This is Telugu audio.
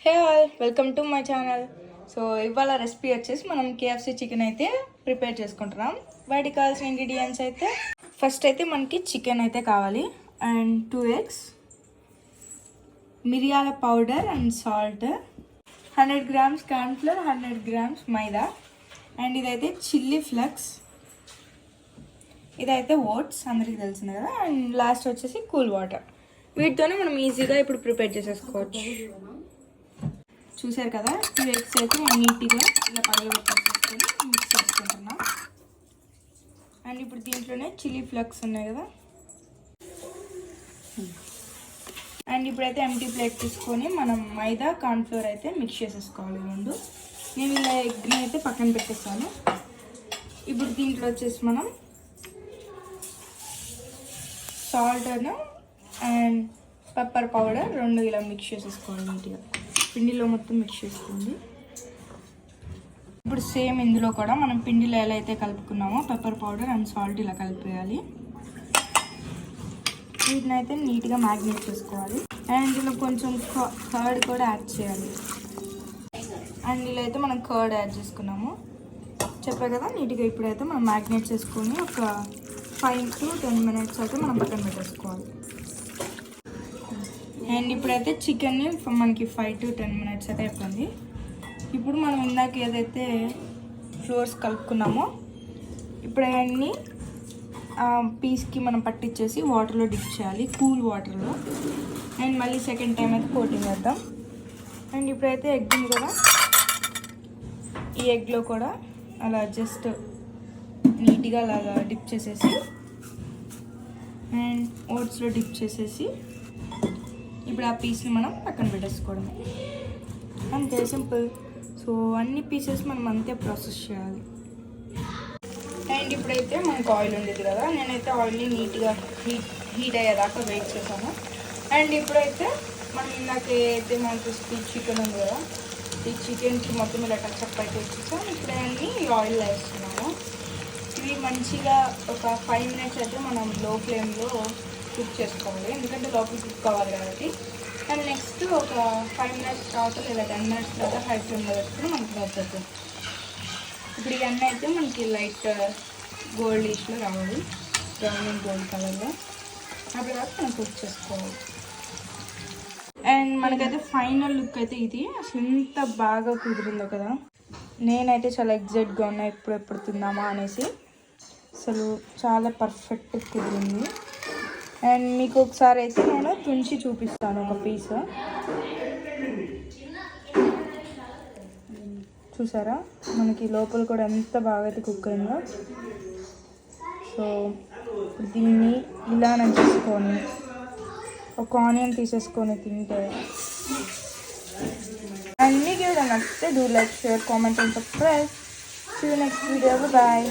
Hey all, welcome to my channel. So ఇవాళ రెసిపీ వచ్చేసి మనం కేఎఫ్సి చికెన్ అయితే ప్రిపేర్ చేసుకుంటున్నాం. వాటికి కావాల్సిన ఇంగ్రీడియంట్స్ అయితే ఫస్ట్ అయితే మనకి చికెన్ అయితే కావాలి అండ్ 2 eggs, మిరియాల powder and salt, 100 grams cornflour, 100 grams maida and ఇదైతే చిల్లీ ఫ్లక్స్, ఇదైతే ఓట్స్ అందరికీ తెలిసింది కదా. అండ్ లాస్ట్ వచ్చేసి కూల్ వాటర్. వీటితోనే మనం ఈజీగా ఇప్పుడు ప్రిపేర్ చేసేసుకోవచ్చు. చూసారు కదా, 2 eggs అయితే మనం నీట్గా ఇలా పగలగొట్టేసుకొని మిక్స్ చేసుకుంటున్నాం. అండ్ ఇప్పుడు దీంట్లోనే చిల్లీ ఫ్లక్స్ ఉన్నాయి కదా. అండ్ ఇప్పుడైతే ఎంటీ ప్లేట్ తీసుకొని మనం మైదా కార్న్ఫ్లోర్ అయితే మిక్స్ చేసేసుకోవాలి. ముందు నేను ఇలా ఎగ్ని అయితే పక్కన పెట్టేస్తాను. ఇప్పుడు దీంట్లో వచ్చేసి మనం సాల్ట్ అండ్ పెప్పర్ పౌడర్ 2 ఇలా మిక్స్ చేసేసుకోవాలి నీట్గా. పిండిలో మొత్తం మిక్స్ చేసుకోండి. ఇప్పుడు సేమ్ ఇందులో కూడా మనం పిండిలో ఎలా అయితే కలుపుకున్నామో పెప్పర్ పౌడర్ అండ్ సాల్ట్ ఇలా కలిపేయాలి. వీటిని అయితే నీట్గా మ్యాగ్నేట్ చేసుకోవాలి. అండ్ ఇందులో కొంచెం కర్డ్ కూడా యాడ్ చేయాలి. అండ్ ఇలా అయితే మనం కర్డ్ యాడ్ చేసుకున్నాము చెప్పా కదా. నీట్గా ఇప్పుడైతే మనం మ్యాగ్నేట్ చేసుకొని ఒక 5 to 10 minutes అయితే మనం పక్కన పెట్టేసుకోవాలి. అండ్ ఇప్పుడైతే చికెన్ని మనకి 5 to 10 minutes అయితే అయిపోయింది. ఇప్పుడు మనం ఇందాక ఏదైతే ఫ్లోర్స్ కలుపుకున్నామో ఇప్పుడు అవన్నీ పీస్కి మనం పట్టించేసి వాటర్లో డిప్ చేయాలి, కూల్ వాటర్లో. అండ్ మళ్ళీ సెకండ్ టైం అయితే కోటింగ్ వేద్దాం. అండ్ ఇప్పుడైతే ఎగ్ని కూడా ఈ ఎగ్లో కూడా అలా జస్ట్ నీట్గా అలాగా డిప్ చేసేసి అండ్ ఓట్స్లో డిప్ చేసేసి ఇప్పుడు ఆ పీస్ని మనం పక్కన పెట్టేసుకోవడమే. అంతే సింపుల్. సో అన్ని పీసెస్ మనం అంతే ప్రాసెస్ చేయాలి. అండ్ ఇప్పుడైతే మనకు ఆయిల్ ఉండేది కదా, నేనైతే ఆయిల్ని నీట్గా హీట్ అయ్యేదాకా వెయిట్ చేశాను. అండ్ ఇప్పుడైతే మనం ఇందాక అయితే మనకు చికెన్ ఉంది కదా, ఈ చికెన్కి మొత్తం ఇలా టచ్అప్ అయితే వచ్చేసాం. ఇప్పుడు అన్నీ ఆయిల్ వేస్తున్నాము. ఇవి మంచిగా ఒక 5 minutes అయితే మనం లో ఫ్లేమ్లో కుక్ చేసుకోవాలి, ఎందుకంటే లోపల కుక్ కావాలి కాబట్టి. అండ్ నెక్స్ట్ ఒక 5 minutes తర్వాత లేదా 10 minutes తర్వాత హై ఫ్లేమ్లో పెట్టుకుని మనకి వస్తుంది. ఇప్పుడు ఇవన్నీ అయితే మనకి లైట్ గోల్డిష్లో రావాలి, బ్రౌన్ అండ్ గోల్డ్ కలర్లో. అప్పుడు తర్వాత మనం కుక్ చేసుకోవాలి. అండ్ మనకైతే ఫైనల్ లుక్ అయితే ఇది. అసలు ఎంత బాగా కుదిరిందో కదా. నేనైతే చాలా ఎగ్జైట్గా ఉన్నా ఎప్పుడు తిందామా అనేసి. అసలు చాలా పర్ఫెక్ట్ కుదిరింది. అండ్ మీకు ఒకసారి అయితే నేను తుంచి చూపిస్తాను ఒక పీస్. చూసారా మనకి లోపల కూడా ఎంత బాగా అయితే కుక్ అయిందో. సో దీన్ని ఇలా చేసుకొని ఒక ఆనియన్ తీసేసుకొని తింటే. అండ్ మీకు ఏదైనా నచ్చితే do like, share, comment and subscribe. See you next video. Bye.